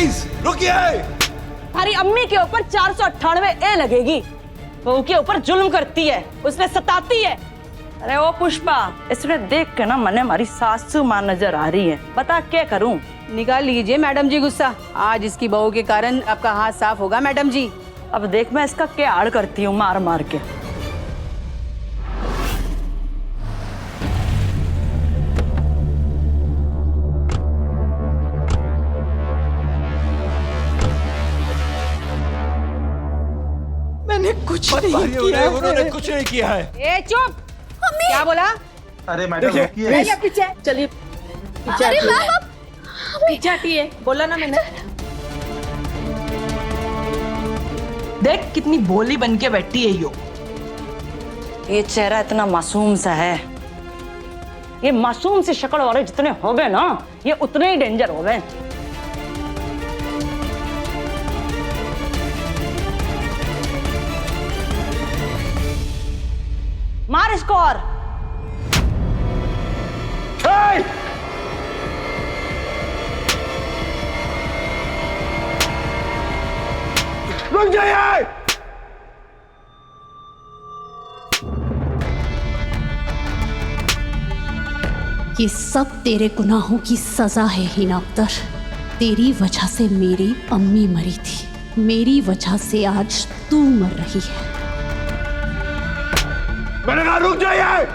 Please रुकिए। हमारी अम्मी के ऊपर 498 लगेगी। बहू के ऊपर जुल्म करती है, उसने सताती है। अरे ओ पुष्पा, इसने देख के ना मने हमारी सासू माँ नजर आ रही है। बता क्या करूं? निकाल लीजिए मैडम जी गुस्सा। आज इसकी बहू के कारण आपका हाथ साफ होगा मैडम जी। अब देख मैं इसका क्या आड़ करती हूँ मार मार के। मैंने कुछ नहीं किया। उन्होंने कुछ नहीं किया है। ए चुप, क्या बोला? अरे मैडम रुकिए। पीछे चलिए, पीछे हटिए, बोला ना मैंने। देख कितनी भोली बन के बैठी है यो। ये चेहरा इतना मासूम सा है। ये मासूम सी शक्ल वाले जितने हो गए ना, ये उतने ही डेंजर हो गए। मार इसको और। रुक जाइए। ये सब तेरे गुनाहों की सजा है हिना अख्तर। तेरी वजह से मेरी अम्मी मरी थी, मेरी वजह से आज तू मर रही है। मैंने कहा रुक जाइए।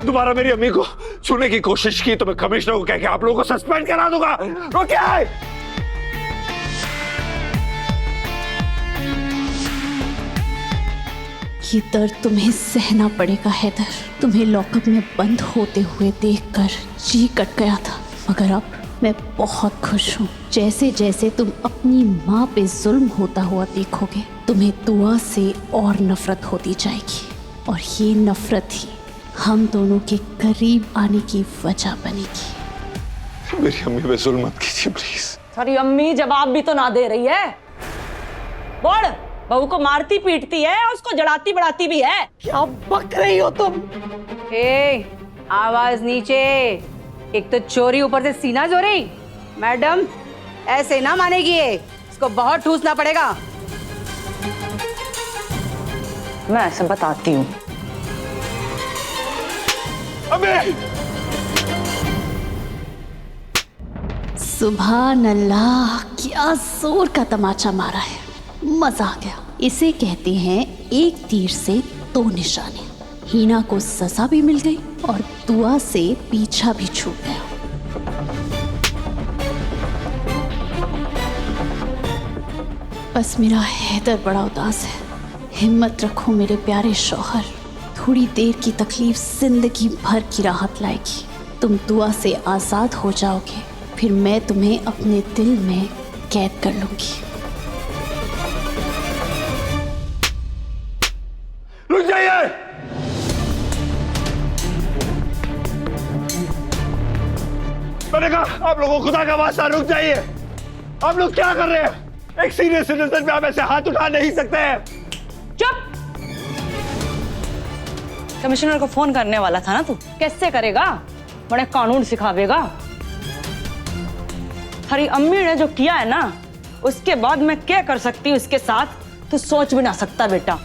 दोबारा मेरी अम्मी को छूने की कोशिश की तो मैं कमिश्नर को कह के आप लोगों को सस्पेंड करा दूंगा। रुकिए। ये दर्द तुम्हें सहना पड़ेगा हैदर। तुम्हें लॉकअप में बंद होते हुए देखकर जी कट गया था, मगर अब मैं बहुत खुश हूँ। जैसे जैसे तुम अपनी माँ पे जुल्म होता हुआ देखोगे, तुम्हें दुआ से और नफरत होती जाएगी, और ये नफरत ही हम दोनों के करीब आने की वजह बनेगी। मेरी अम्मी पे जुल्म मत कीजिए प्लीज। सारी अम्मी जवाब भी तो ना दे रही है। बोल, बहू को मारती पीटती है और उसको जड़ाती बढ़ाती भी है। क्या बक रही हो तुम? ए, आवाज नीचे। एक तो चोरी, ऊपर से सीना चोरी। मैडम ऐसे ना मानेगी ये, इसको बहुत ठूसना पड़ेगा। मैं ऐसे बताती हूँ। सुभान अल्लाह, क्या जोर का तमाचा मारा है, मजा आ गया। इसे कहते हैं एक तीर से दो निशाने। हीना को सजा भी मिल गई और दुआ से पीछा भी छूट गया। बस मेरा हैदर बड़ा उदास है। हिम्मत रखो मेरे प्यारे शौहर, थोड़ी देर की तकलीफ जिंदगी भर की राहत लाएगी। तुम दुआ से आजाद हो जाओगे, फिर मैं तुम्हें अपने दिल में कैद कर लूंगी। रुक जाइए। मैंने कहा आप लोगों को खुदा का वास्ता रुक जाइए। आप लोग क्या कर रहे हैं? एक सीनियर सिटीजन पे आप ऐसे हाथ उठा नहीं सकते हैं। चुप। कमिश्नर को फोन करने वाला था ना तू, कैसे करेगा? बड़े कानून सिखावेगा। हरी अम्मी ने जो किया है ना, उसके बाद मैं क्या कर सकती हूँ इसके साथ, तू सोच भी ना सकता बेटा।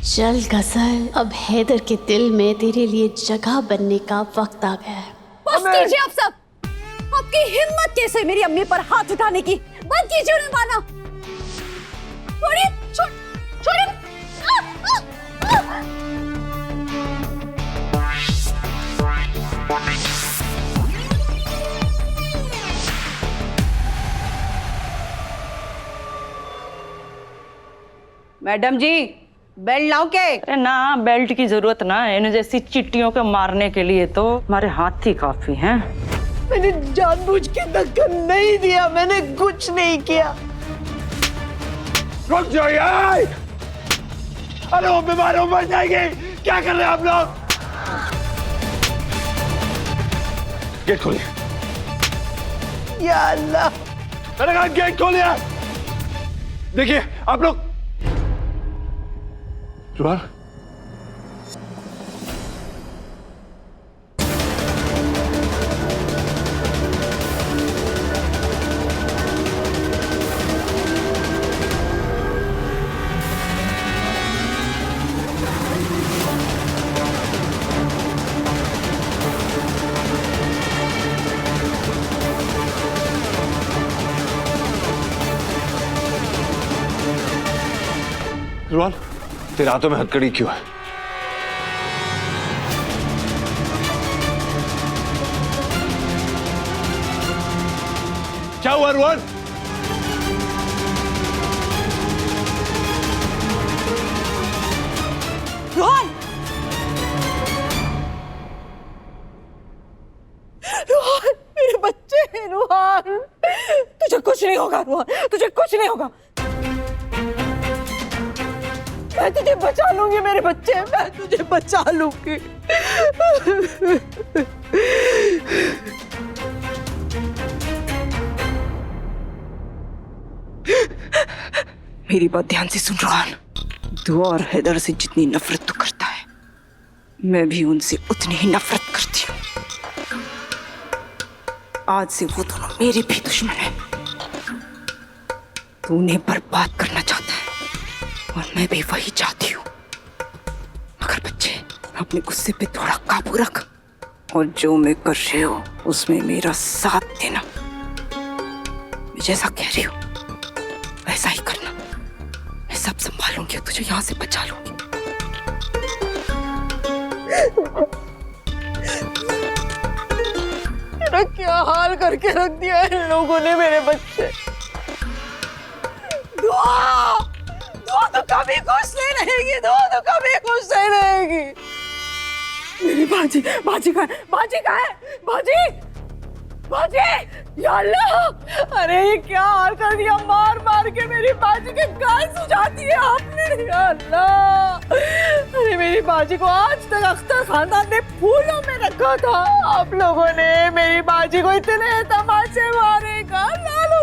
चल गजल, अब हैदर के दिल में तेरे लिए जगह बनने का वक्त आ गया है। बस कीजिए आप सब। आपकी हिम्मत कैसे मेरी अम्मी पर हाथ उठाने की? बंद कीजिए उन्हें मारना। छोड़िए, छोड़िए। मैडम जी बेल्ट लाओ के? अरे ना, बेल्ट की जरूरत ना है। इन जैसी चिट्टियों को मारने के लिए तो हमारे हाथ ही काफी हैं। मैंने जानबूझ के धक्का नहीं दिया, मैंने कुछ नहीं किया। रुक जाइए। अरे वो बीमार हो मर जाएगी। क्या कर रहे हैं आप लोग? गेट खोलिए। या अल्लाह, मैंने कहा गेट खोलिए। देखिए आप लोग। रुहान, रुहान, तेरे हाथों में हथकड़ी क्यों है? क्या हुआ रुहान? रोहन, रोहन, मेरे बच्चे हैं रोहन। तुझे कुछ नहीं होगा रोहन, तुझे कुछ नहीं होगा। मैं तुझे बचा लूंगी मेरे बच्चे, मैं तुझे बचा लूंगी। मेरी बात ध्यान से सुन रोहन। दुआ और हैदर से जितनी नफरत तू करता है, मैं भी उनसे उतनी ही नफरत करती हूँ। आज से वो दोनों मेरे भी दुश्मन हैं। तू उन्हें बर्बाद करना चाहता है और मैं भी वही चाहती हूँ। मगर बच्चे, अपने गुस्से पे थोड़ा काबू रख और जो मैं कर रहे हो उसमें मेरा साथ देना। मैं जैसा कह रही हूँ वैसा ही करना। मैं सब संभालूंगी, तुझे यहाँ से बचा लूंगी। मेरा क्या हाल करके रख दिया है इन लोगों ने मेरे बच्चे। दुआ, दुआ तो कभी खुश नहीं रहेगी, दुआ तो कभी खुश नहीं रहेगी। मेरी बाजी, बाजी कहाँ है? बाजी कहाँ है? बाजी, बाजी, या अल्लाह! अरे ये क्या हाल कर दिया, मार मार के मेरी बाजी के गाल सुझाती है आपने, या अल्लाह! अरे मेरी बाजी को आज तक अख्तर खानदान ने फूलों में रखा था, आप लोगों ने मेरी बाजी को इतने तमाचे मारे। लालू,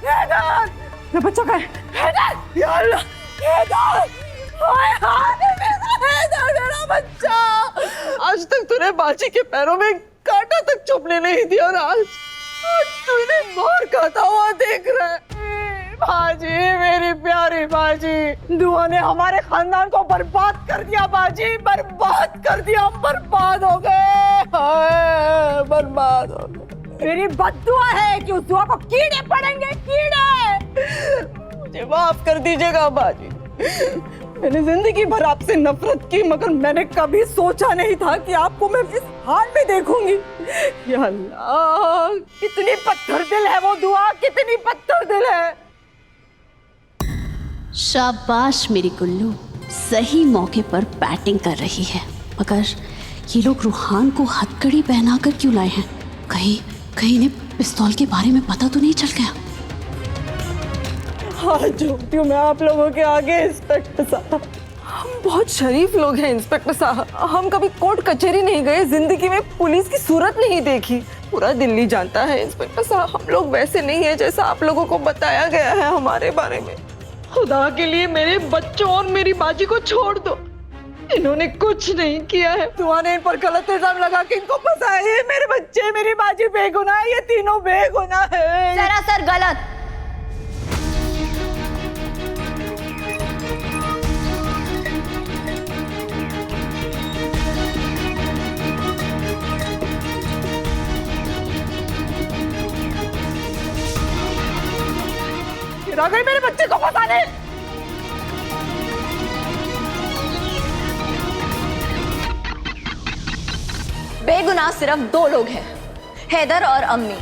हैदर, मेरा बच्चा कहाँ है? हैदर, या अल्लाह! हैदर, हाय हाय मेरा हैदर, मेरा बच्चा! आज तक तूने बाजी के पैरों में कांटा तक चुभने नहीं दिया और आज तू इन्हें मार खाता हुआ देख रहा है। बाजी, मेरी प्यारी बाजी, दुआ ने हमारे खानदान को बर्बाद कर दिया। बाजी, बर्बाद कर दिया, हम बर्बाद हो गए, बर्बाद हो गए। मेरी बद्दुआ है कि उस दुआ को कीड़े पड़ेंगे, कीड़े। मुझे माफ कर दीजिएगा बाजी, मैंने जिंदगी भर आपसे नफरत की, मगर मैंने कभी सोचा नहीं था कि आपको मैं इस हाल में देखूंगी। या अल्लाह, कितनी पत्थर दिल है वो दुआ, कितनी पत्थर दिल है। शाबाश मेरी गुल्लू, सही मौके पर बैटिंग कर रही है। मगर ये लोग रूहान को हथकड़ी पहनाकर क्यों लाए हैं? कहीं कहीं इन्हें पिस्तौल के बारे में पता तो नहीं चल गया? हाँ, झूठती हूँ मैं आप लोगों के आगे इंस्पेक्टर साहब। हम बहुत शरीफ लोग हैं इंस्पेक्टर साहब, हम कभी कोर्ट कचहरी नहीं गए, जिंदगी में पुलिस की सूरत नहीं देखी। पूरा दिल्ली जानता है इंस्पेक्टर साहब, हम लोग वैसे नहीं है जैसा आप लोगों को बताया गया है हमारे बारे में। खुदा के लिए मेरे बच्चों और मेरी बाजी को छोड़ दो, इन्होंने कुछ नहीं किया है। दुआ ने इन पर गलत इल्जाम लगा के इनको फंसाया। ये मेरे बच्चे, मेरी बाजी बेगुनाह है, ये तीनों बेगुनाह है। सरासर गलत। आ गई मेरे बच्चे को फंसाने। बेगुनाह सिर्फ दो लोग हैं, हैदर और अम्मी।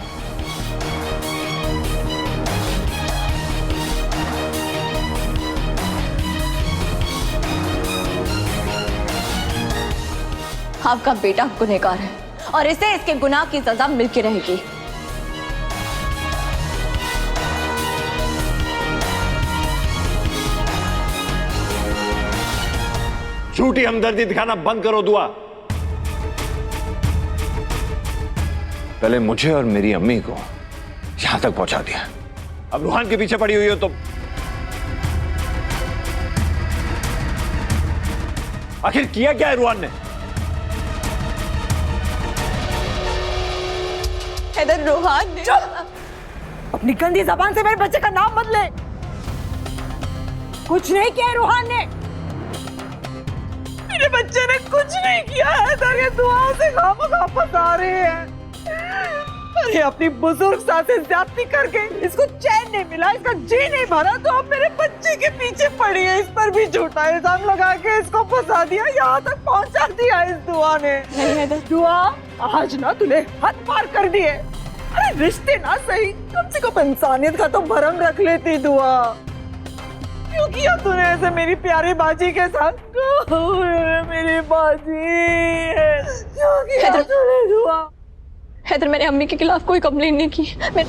आपका बेटा गुनहगार है और इसे इसके गुनाह की सजा मिलती रहेगी। झूठी हमदर्दी दिखाना बंद करो दुआ। पहले मुझे और मेरी अम्मी को यहां तक पहुंचा दिया, अब रूहान के पीछे पड़ी हुई हो तुम। आखिर किया क्या है रूहान ने? हैदर, रूहान ने अपनी गंदी जबान से मेरे बच्चे का नाम बदले। कुछ नहीं किया है रूहान ने। मेरे बच्चे ने कुछ नहीं किया है हैदर, ये दुआओं से खामखा फंसा रही है। अरे अपनी बुजुर्ग सास से ज्यादती करके इसको चैन नहीं मिला, इसका जी नहीं भरा, तो अब मेरे बच्चे के पीछे पड़ी है। इस पर भी झूठा इल्जाम लगा के इसको फंसा दिया, यहाँ तक पहुँचा दिया इस दुआ ने। नहीं हैदर, दुआ आज ना तूने हद पार कर दिए। अरे रिश्ते ना सही, कम से कम इंसानियत का तो भरम रख लेती दुआ। क्यों किया तूने ऐसे मेरी प्यारी बाजी के साथ? मेरी बाजी, क्यों किया तूने दुआ? हैदर, मैंने अम्मी के खिलाफ कोई कंप्लेंट नहीं की। मैं